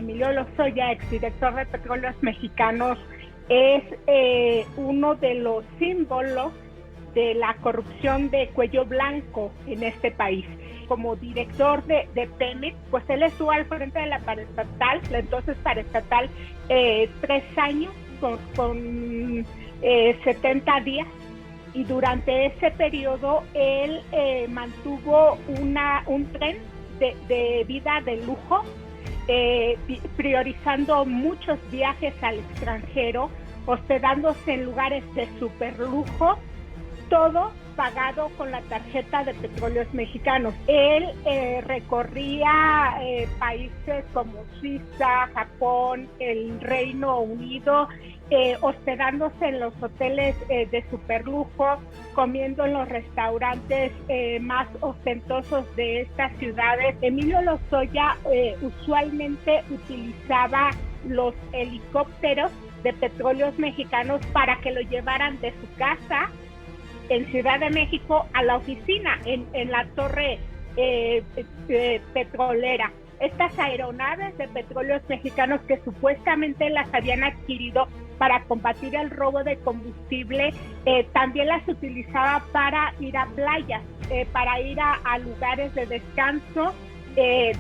Emilio Lozoya, exdirector de Petróleos Mexicanos, es uno de los símbolos de la corrupción de cuello blanco en este país. Como director de Pemex, pues él estuvo al frente de la paraestatal, la entonces paraestatal, 3 años con 70 días, y durante ese periodo él mantuvo un tren de vida de lujo, priorizando muchos viajes al extranjero, hospedándose en lugares de superlujo, todo pagado con la tarjeta de Petróleos Mexicanos. Él recorría países como Suiza, Japón, el Reino Unido, hospedándose en los hoteles de superlujo, comiendo en los restaurantes más ostentosos de estas ciudades. Emilio Lozoya usualmente utilizaba los helicópteros de Petróleos Mexicanos para que lo llevaran de su casa en Ciudad de México a la oficina en la torre petrolera. Estas aeronaves de Petróleos Mexicanos, que supuestamente las habían adquirido para combatir el robo de combustible, también las utilizaba para ir a playas, para ir a lugares de descanso,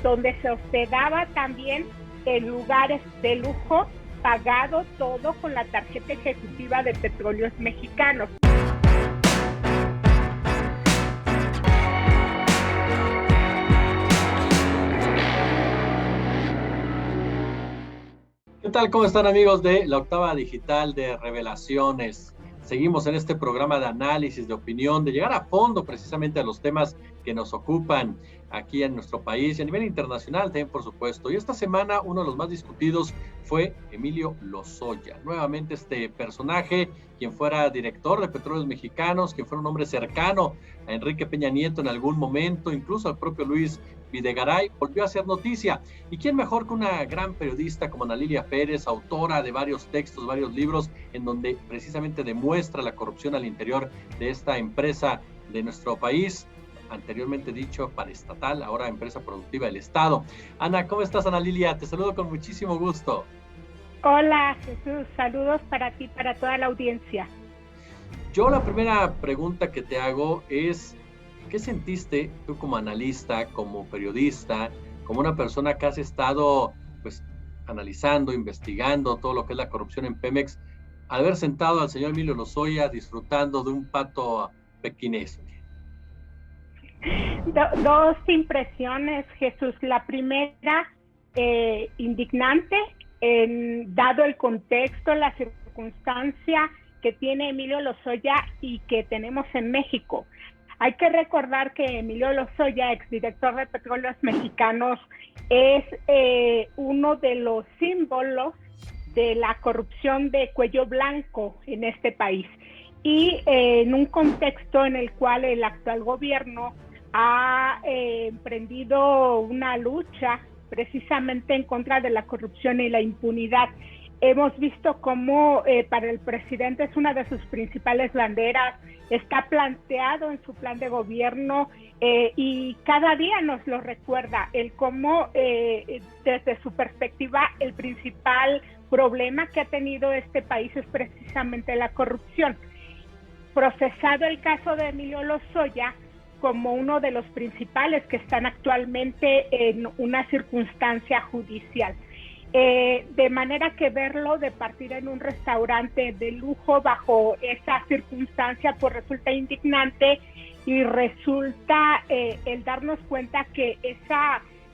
donde se hospedaba también en lugares de lujo, pagado todo con la tarjeta ejecutiva de Petróleos Mexicanos. ¿Qué tal? ¿Cómo están, amigos de la Octava Digital de Revelaciones? Seguimos en este programa de análisis, de opinión, de llegar a fondo precisamente a los temas que nos ocupan aquí en nuestro país y a nivel internacional también, por supuesto. Y esta semana uno de los más discutidos fue Emilio Lozoya. Nuevamente este personaje, quien fuera director de Petróleos Mexicanos, quien fuera un hombre cercano a Enrique Peña Nieto en algún momento, incluso al propio Luis Videgaray, volvió a hacer noticia. ¿Y quién mejor que una gran periodista como Ana Lilia Pérez, autora de varios textos, varios libros, en donde precisamente demuestra la corrupción al interior de esta empresa de nuestro país, anteriormente dicho paraestatal, ahora empresa productiva del Estado? Ana, ¿cómo estás, Ana Lilia? Te saludo con muchísimo gusto. Hola, Jesús. Saludos para ti, para toda la audiencia. Yo la primera pregunta que te hago es, ¿qué sentiste tú como analista, como periodista, como una persona que has estado pues analizando, investigando todo lo que es la corrupción en Pemex, al haber sentado al señor Emilio Lozoya disfrutando de un pato pequinés? Dos impresiones, Jesús. La primera, indignante, dado el contexto, la circunstancia que tiene Emilio Lozoya y que tenemos en México. Hay que recordar que Emilio Lozoya, exdirector de Petróleos Mexicanos, es uno de los símbolos de la corrupción de cuello blanco en este país. Y en un contexto en el cual el actual gobierno ha emprendido una lucha precisamente en contra de la corrupción y la impunidad. Hemos visto cómo para el presidente es una de sus principales banderas, está planteado en su plan de gobierno y cada día nos lo recuerda, el cómo desde su perspectiva el principal problema que ha tenido este país es precisamente la corrupción. Procesado el caso de Emilio Lozoya como uno de los principales que están actualmente en una circunstancia judicial. De manera que verlo de partir en un restaurante de lujo bajo esa circunstancia pues resulta indignante y resulta el darnos cuenta que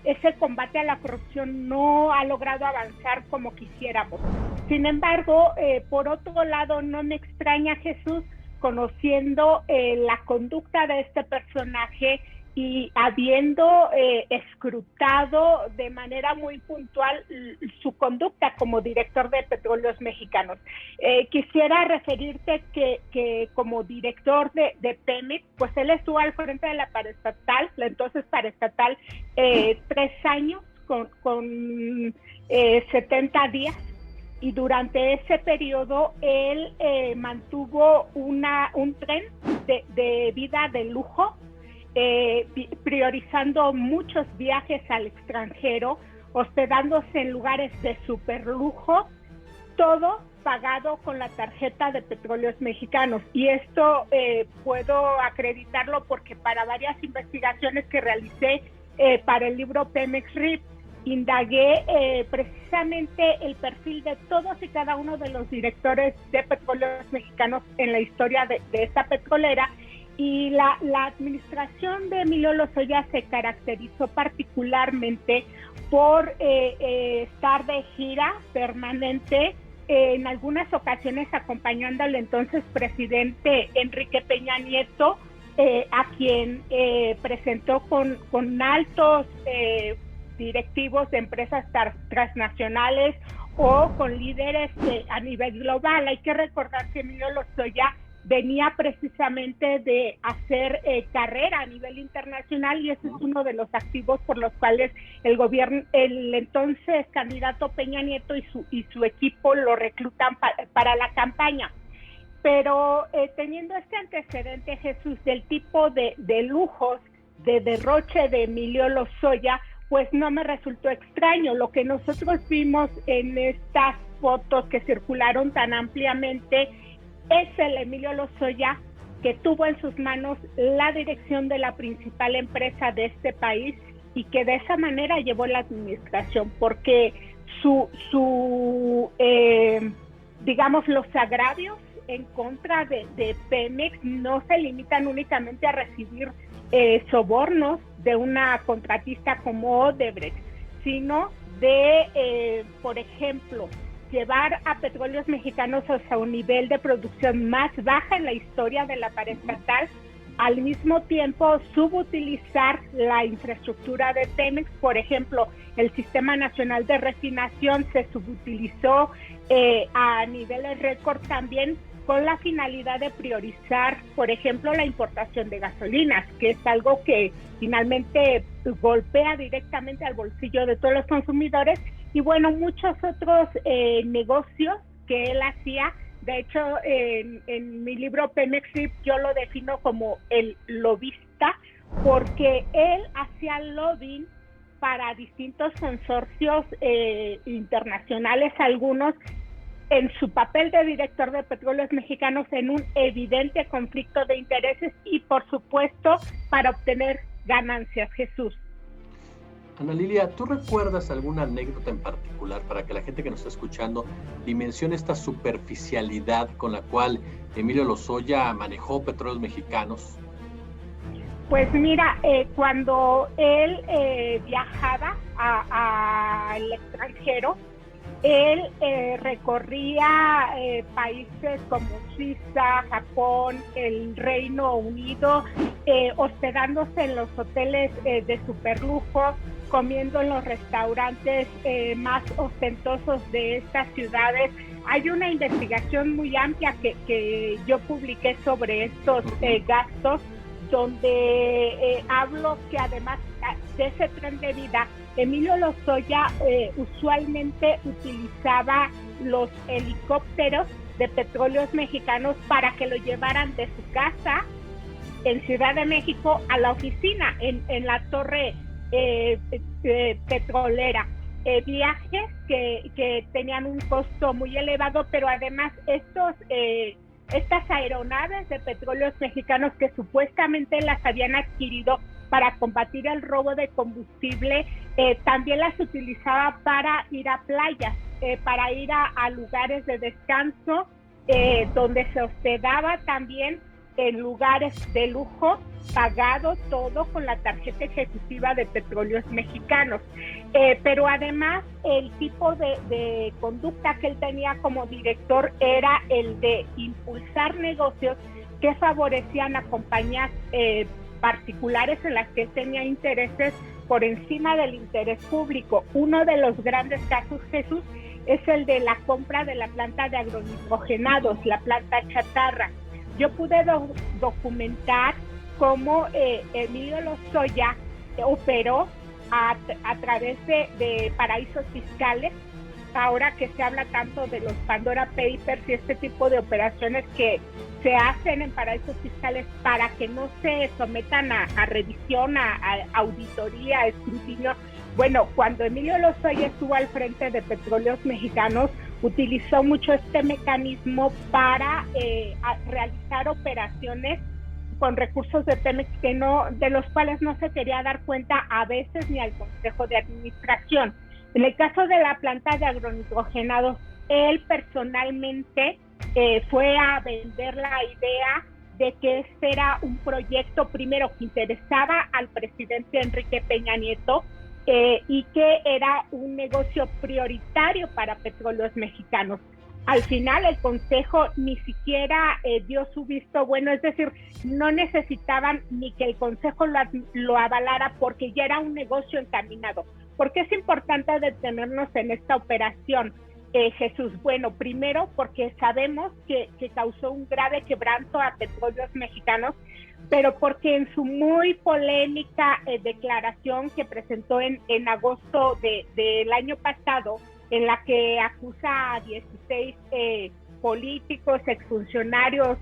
ese combate a la corrupción no ha logrado avanzar como quisiéramos. Sin embargo, por otro lado, no me extraña, Jesús, conociendo la conducta de este personaje y habiendo escrutado de manera muy puntual su conducta como director de Petróleos Mexicanos. Quisiera referirte que como director de Pemex, pues él estuvo al frente de la paraestatal, la entonces paraestatal, 3 años con 70 días. Y durante ese periodo él mantuvo un tren de vida de lujo, priorizando muchos viajes al extranjero, hospedándose en lugares de superlujo, todo pagado con la tarjeta de Petróleos Mexicanos. Y esto puedo acreditarlo porque para varias investigaciones que realicé para el libro Pemex RIP, indagué precisamente el perfil de todos y cada uno de los directores de Petróleos Mexicanos en la historia de esta petrolera, y la administración de Emilio Lozoya se caracterizó particularmente por estar de gira permanente, en algunas ocasiones acompañando al entonces presidente Enrique Peña Nieto, a quien presentó con altos directivos de empresas transnacionales o con líderes a nivel global. Hay que recordar que Emilio Lozoya venía precisamente de hacer carrera a nivel internacional, y ese es uno de los activos por los cuales el entonces candidato Peña Nieto y su equipo lo reclutan para la campaña. Pero teniendo este antecedente, Jesús, del tipo de lujos, de derroche de Emilio Lozoya, pues no me resultó extraño. Lo que nosotros vimos en estas fotos que circularon tan ampliamente es el Emilio Lozoya que tuvo en sus manos la dirección de la principal empresa de este país y que de esa manera llevó la administración, porque digamos, los agravios en contra de Pemex no se limitan únicamente a recibir sobornos de una contratista como Odebrecht, sino de, por ejemplo, llevar a Petróleos Mexicanos a un nivel de producción más baja en la historia de la paraestatal, al mismo tiempo subutilizar la infraestructura de Pemex. Por ejemplo, el Sistema Nacional de Refinación se subutilizó a niveles récord también, con la finalidad de priorizar, por ejemplo, la importación de gasolinas, que es algo que finalmente golpea directamente al bolsillo de todos los consumidores, y bueno, muchos otros negocios que él hacía. De hecho, en mi libro Pemex RIP yo lo defino como el lobista, porque él hacía lobbying para distintos consorcios internacionales, algunos en su papel de director de Petróleos Mexicanos en un evidente conflicto de intereses y, por supuesto, para obtener ganancias. Jesús. Ana Lilia, ¿tú recuerdas alguna anécdota en particular para que la gente que nos está escuchando dimensione esta superficialidad con la cual Emilio Lozoya manejó Petróleos Mexicanos? Pues mira, cuando él viajaba al extranjero, él recorría países como Suiza, Japón, el Reino Unido, hospedándose en los hoteles de superlujo, comiendo en los restaurantes más ostentosos de estas ciudades. Hay una investigación muy amplia que yo publiqué sobre estos gastos, donde hablo que además de ese tren de vida, Emilio Lozoya usualmente utilizaba los helicópteros de Petróleos Mexicanos para que lo llevaran de su casa en Ciudad de México a la oficina en la torre petrolera. Viajes que tenían un costo muy elevado, pero además estas aeronaves de Petróleos Mexicanos, que supuestamente las habían adquirido para combatir el robo de combustible, también las utilizaba para ir a playas, para ir a lugares de descanso, donde se hospedaba también en lugares de lujo, pagado todo con la tarjeta ejecutiva de Petróleos Mexicanos. Pero además el tipo de conducta que él tenía como director era el de impulsar negocios que favorecían a compañías particulares en las que tenía intereses por encima del interés público. Uno de los grandes casos, Jesús, es el de la compra de la planta de agronitrogenados, la planta chatarra. Yo pude documentar cómo Emilio Lozoya operó a través de paraísos fiscales. Ahora que se habla tanto de los Pandora Papers y este tipo de operaciones que se hacen en paraísos fiscales para que no se sometan a revisión, a auditoría, a escrutinio, Bueno, cuando Emilio Lozoya estuvo al frente de Petróleos Mexicanos, utilizó mucho este mecanismo para realizar operaciones con recursos de Pemex de los cuales no se quería dar cuenta a veces ni al Consejo de Administración. En el caso de la planta de agronitrogenados, él personalmente fue a vender la idea de que este era un proyecto, primero, que interesaba al presidente Enrique Peña Nieto, y que era un negocio prioritario para Petróleos Mexicanos. Al final el Consejo ni siquiera dio su visto bueno, es decir, no necesitaban ni que el Consejo lo avalara porque ya era un negocio encaminado. ¿Por qué es importante detenernos en esta operación, Jesús? Bueno, primero porque sabemos que causó un grave quebranto a Petróleos Mexicanos, pero porque en su muy polémica declaración que presentó en agosto del año pasado, en la que acusa a 16 políticos, exfuncionarios,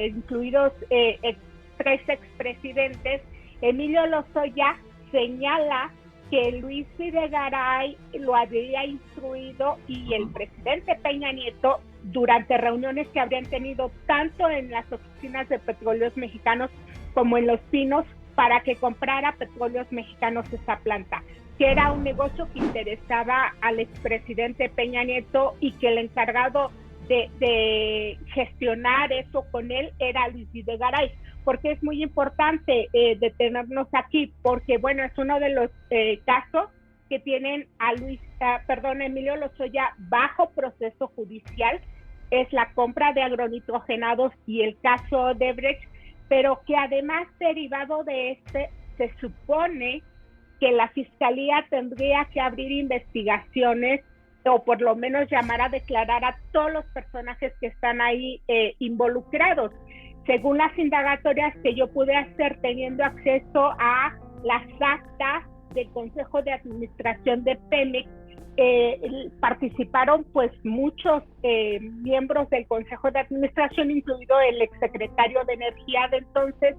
incluidos 3 expresidentes, Emilio Lozoya señala que Luis Videgaray lo había instruido y el presidente Peña Nieto durante reuniones que habrían tenido tanto en las oficinas de Petróleos Mexicanos como en Los Pinos para que comprara Petróleos Mexicanos esa planta, que era un negocio que interesaba al expresidente Peña Nieto y que el encargado de gestionar eso con él era Luis Videgaray. Porque es muy importante detenernos aquí, porque bueno, es uno de los casos que tienen a Emilio Lozoya bajo proceso judicial, es la compra de agronitrogenados y el caso Odebrecht, pero que además, derivado de este, se supone que la Fiscalía tendría que abrir investigaciones o por lo menos llamar a declarar a todos los personajes que están ahí involucrados. Según las indagatorias que yo pude hacer teniendo acceso a las actas del Consejo de Administración de Pemex, participaron pues muchos miembros del Consejo de Administración, incluido el exsecretario de Energía de entonces,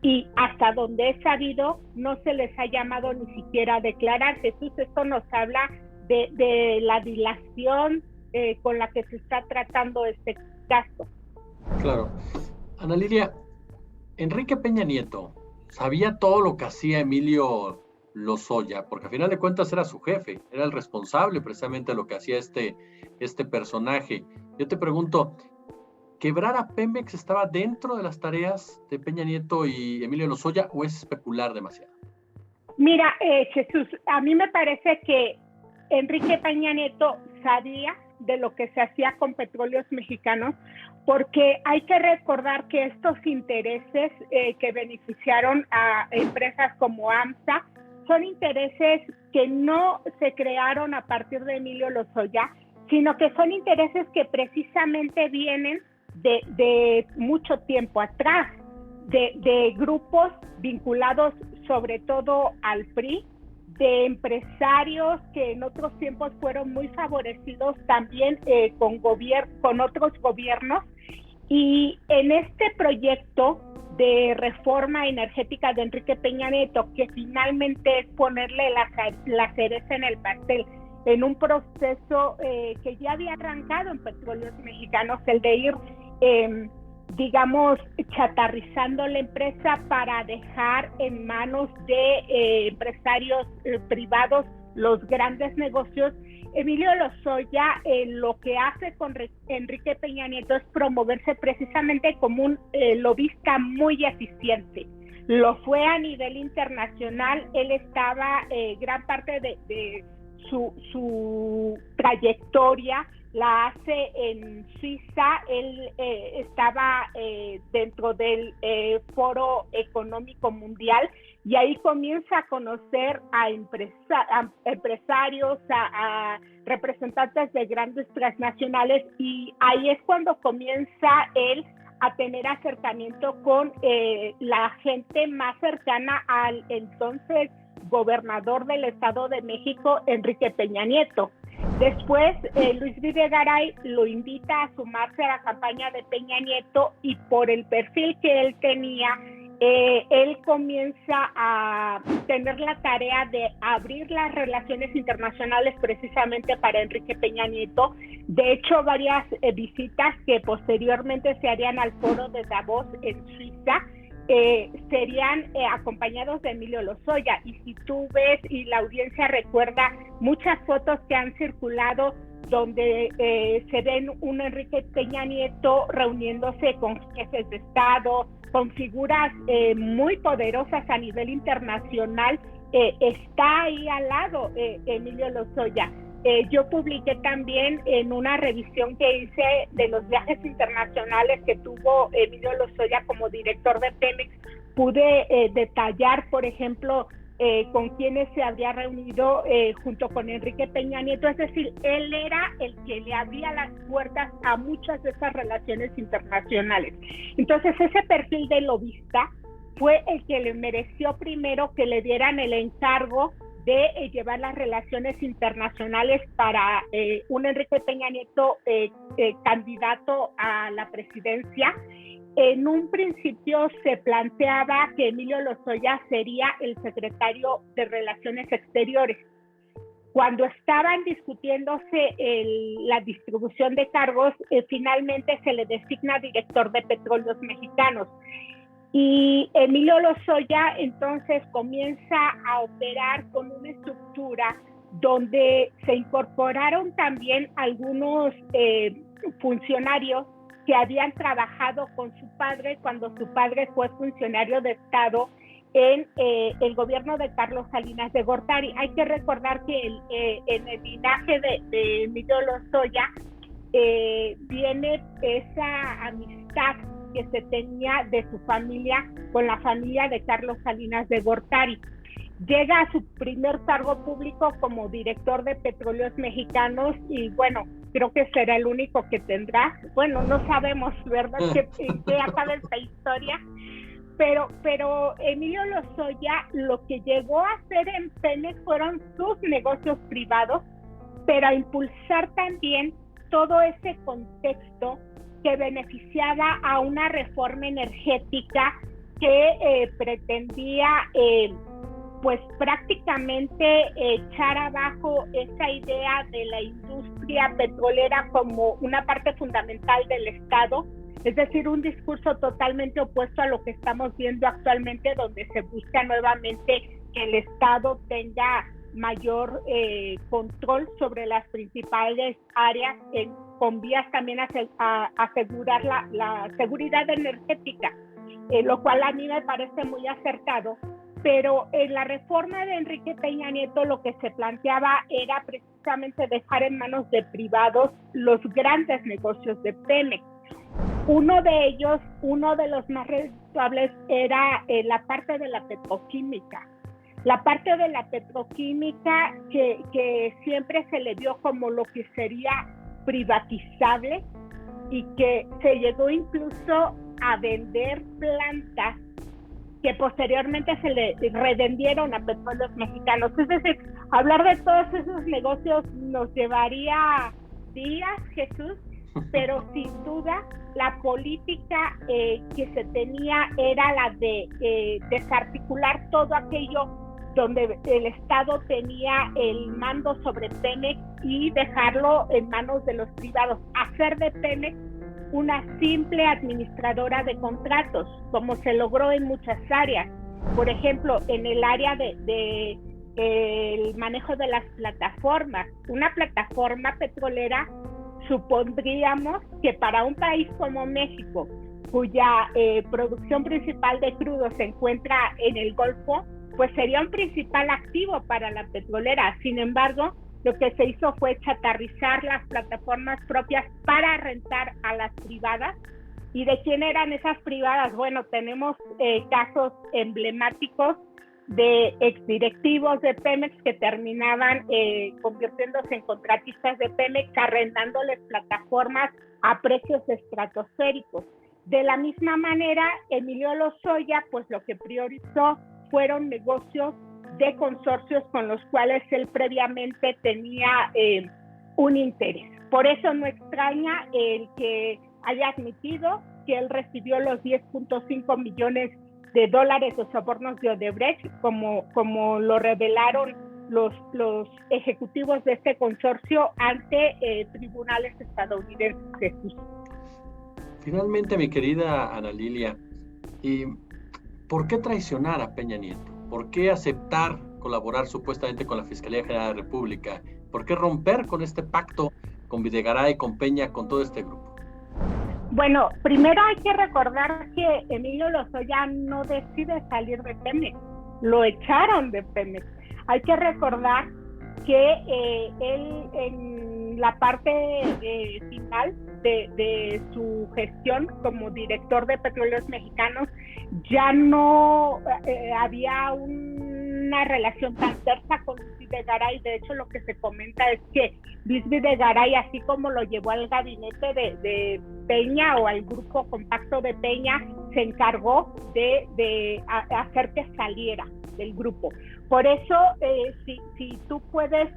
y hasta donde he sabido no se les ha llamado ni siquiera a declarar. Jesús, esto nos habla de la dilación con la que se está tratando este caso. Claro. Ana Lilia, Enrique Peña Nieto sabía todo lo que hacía Emilio Lozoya, porque a final de cuentas era su jefe, era el responsable precisamente de lo que hacía este personaje. Yo te pregunto, ¿quebrar a Pemex estaba dentro de las tareas de Peña Nieto y Emilio Lozoya o es especular demasiado? Mira, Jesús, a mí me parece que Enrique Peña Nieto sabía de lo que se hacía con Petróleos Mexicanos, porque hay que recordar que estos intereses que beneficiaron a empresas como AMSA son intereses que no se crearon a partir de Emilio Lozoya, sino que son intereses que precisamente vienen de mucho tiempo atrás, de grupos vinculados sobre todo al PRI, de empresarios que en otros tiempos fueron muy favorecidos también con otros gobiernos. Y en este proyecto de reforma energética de Enrique Peña Nieto, que finalmente es ponerle la cereza en el pastel, en un proceso que ya había arrancado en Petróleos Mexicanos, el de ir, digamos, chatarrizando la empresa para dejar en manos de empresarios privados los grandes negocios. Emilio Lozoya lo que hace con Enrique Peña Nieto es promoverse precisamente como un lobista muy eficiente. Lo fue a nivel internacional. Él estaba, gran parte de su trayectoria la hace en Suiza. Él estaba dentro del Foro Económico Mundial y ahí comienza a conocer a empresarios, a representantes de grandes transnacionales, y ahí es cuando comienza él a tener acercamiento con la gente más cercana al entonces gobernador del Estado de México, Enrique Peña Nieto. Después, Luis Videgaray lo invita a sumarse a la campaña de Peña Nieto, y por el perfil que él tenía él comienza a tener la tarea de abrir las relaciones internacionales precisamente para Enrique Peña Nieto. De hecho, varias visitas que posteriormente se harían al foro de Davos en Suiza serían acompañados de Emilio Lozoya. Y si tú ves y la audiencia recuerda muchas fotos que han circulado donde se ven un Enrique Peña Nieto reuniéndose con jefes de Estado, con figuras muy poderosas a nivel internacional, está ahí al lado Emilio Lozoya. Yo publiqué también en una revisión que hice de los viajes internacionales que tuvo Emilio Lozoya como director de Pemex, pude detallar, por ejemplo, con quienes se habría reunido junto con Enrique Peña Nieto. Es decir, él era el que le abría las puertas a muchas de esas relaciones internacionales. Entonces, ese perfil de lobista fue el que le mereció primero que le dieran el encargo de llevar las relaciones internacionales para un Enrique Peña Nieto candidato a la presidencia. En un principio se planteaba que Emilio Lozoya sería el secretario de Relaciones Exteriores. Cuando estaban discutiéndose la distribución de cargos, finalmente se le designa director de Petróleos Mexicanos. Y Emilio Lozoya entonces comienza a operar con una estructura donde se incorporaron también algunos funcionarios que habían trabajado con su padre cuando su padre fue funcionario de Estado en el gobierno de Carlos Salinas de Gortari. Hay que recordar que en el linaje de Emilio Lozoya viene esa amistad que se tenía de su familia con la familia de Carlos Salinas de Gortari. Llega a su primer cargo público como director de Petróleos Mexicanos y bueno, creo que será el único que tendrá. Bueno, no sabemos, ¿verdad?, que acaba esta historia. Pero Emilio Lozoya lo que llegó a hacer en Pemex fueron sus negocios privados, pero a impulsar también todo ese contexto que beneficiaba a una reforma energética que pretendía pues prácticamente echar abajo esa idea de la industria petrolera como una parte fundamental del Estado, es decir, un discurso totalmente opuesto a lo que estamos viendo actualmente, donde se busca nuevamente que el Estado tenga mayor control sobre las principales áreas con vías también a asegurar la seguridad energética, lo cual a mí me parece muy acertado. Pero en la reforma de Enrique Peña Nieto lo que se planteaba era precisamente dejar en manos de privados los grandes negocios de Pemex. Uno de ellos, uno de los más redituables, era la parte de la petroquímica. La parte de la petroquímica que siempre se le vio como lo que sería privatizable y que se llegó incluso a vender plantas que posteriormente se le revendieron a Petróleos Mexicanos. Es decir, hablar de todos esos negocios nos llevaría días, Jesús, pero sin duda la política que se tenía era la de desarticular todo aquello donde el Estado tenía el mando sobre Pemex y dejarlo en manos de los privados, hacer de Pemex una simple administradora de contratos, como se logró en muchas áreas. Por ejemplo, en el área de el manejo de las plataformas. Una plataforma petrolera, supondríamos que para un país como México, cuya producción principal de crudo se encuentra en el Golfo, pues sería un principal activo para la petrolera. Sin embargo, lo que se hizo fue chatarrizar las plataformas propias para rentar a las privadas. ¿Y de quién eran esas privadas? Bueno, tenemos casos emblemáticos de exdirectivos de Pemex que terminaban convirtiéndose en contratistas de Pemex, arrendándoles plataformas a precios estratosféricos. De la misma manera, Emilio Lozoya, pues lo que priorizó fueron negocios de consorcios con los cuales él previamente tenía un interés. Por eso no extraña el que haya admitido que él recibió los 10.5 millones de dólares o sobornos de Odebrecht, como lo revelaron los ejecutivos de este consorcio ante tribunales estadounidenses, Jesús. Finalmente, mi querida Ana Lilia, ¿y por qué traicionar a Peña Nieto? ¿Por qué aceptar colaborar supuestamente con la Fiscalía General de la República? ¿Por qué romper con este pacto con Videgaray, con Peña, con todo este grupo? Bueno, primero hay que recordar que Emilio Lozoya no decide salir de Pemex, lo echaron de Pemex. Hay que recordar que él en la parte final de su gestión como director de Petróleos Mexicanos ya no había una relación tan cerca con Luis Videgaray. De hecho, lo que se comenta es que Luis Videgaray, así como lo llevó al gabinete de Peña o al grupo compacto de Peña, se encargó de hacer que saliera del grupo. Por eso, si tú puedes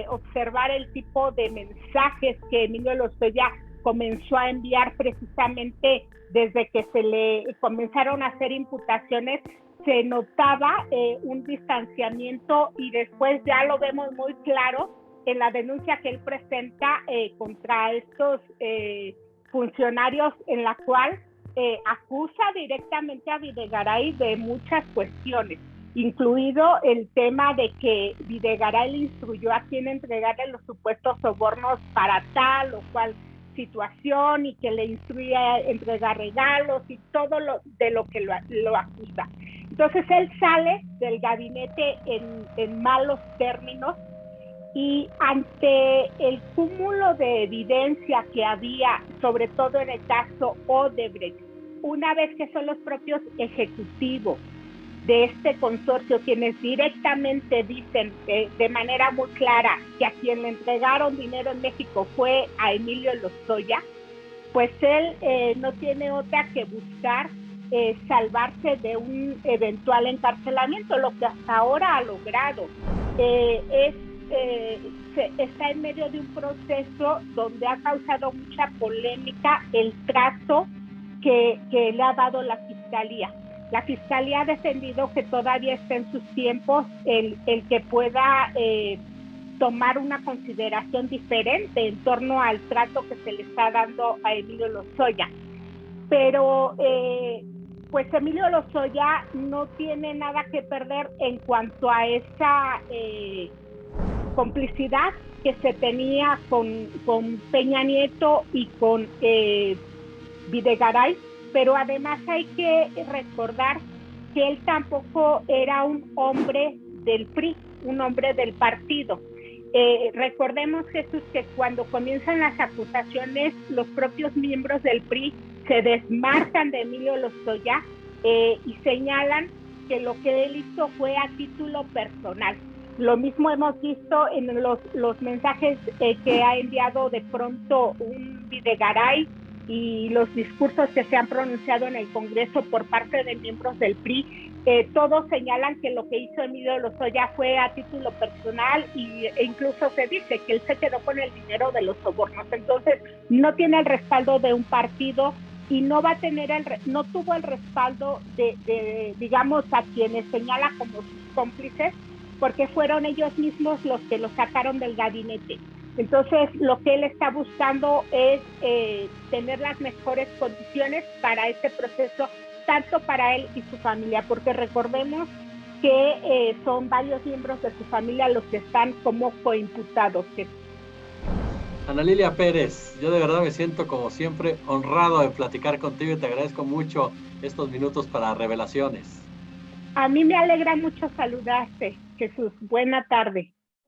observar el tipo de mensajes que Emilio Lozoya comenzó a enviar precisamente desde que se le comenzaron a hacer imputaciones, se notaba un distanciamiento, y después ya lo vemos muy claro en la denuncia que él presenta contra estos funcionarios, en la cual acusa directamente a Videgaray de muchas cuestiones, incluido el tema de que Videgaray le instruyó a quién entregarle los supuestos sobornos para tal o cual situación, y que le instruía a entregar regalos y todo de lo que lo acusa. Entonces él sale del gabinete en malos términos, y ante el cúmulo de evidencia que había, sobre todo en el caso Odebrecht, una vez que son los propios ejecutivos de este consorcio quienes directamente dicen de manera muy clara que a quien le entregaron dinero en México fue a Emilio Lozoya, pues él no tiene otra que buscar salvarse de un eventual encarcelamiento, lo que hasta ahora ha logrado. Está en medio de un proceso donde ha causado mucha polémica el trato que le ha dado la Fiscalía. La Fiscalía ha defendido que todavía está en sus tiempos el que pueda tomar una consideración diferente en torno al trato que se le está dando a Emilio Lozoya. Pero pues Emilio Lozoya no tiene nada que perder en cuanto a esa complicidad que se tenía con Peña Nieto y con Videgaray, pero además hay que recordar que él tampoco era un hombre del PRI, un hombre del partido. Recordemos, Jesús, que cuando comienzan las acusaciones, los propios miembros del PRI se desmarcan de Emilio Lozoya y señalan que lo que él hizo fue a título personal. Lo mismo hemos visto en los mensajes que ha enviado de pronto un Videgaray y los discursos que se han pronunciado en el Congreso por parte de miembros del PRI. Todos señalan que lo que hizo Emilio Lozoya fue a título personal, e incluso se dice que él se quedó con el dinero de los sobornos. Entonces no tiene el respaldo de un partido y no va a tener no tuvo el respaldo de digamos, a quienes señala como sus cómplices, porque fueron ellos mismos los que lo sacaron del gabinete. Entonces, lo que él está buscando es tener las mejores condiciones para este proceso, tanto para él y su familia, porque recordemos que son varios miembros de su familia los que están como coimputados. Ana Lilia Pérez, yo de verdad me siento como siempre honrado de platicar contigo y te agradezco mucho estos minutos para Revelaciones. A mí me alegra mucho saludarte, Jesús. Buena tarde.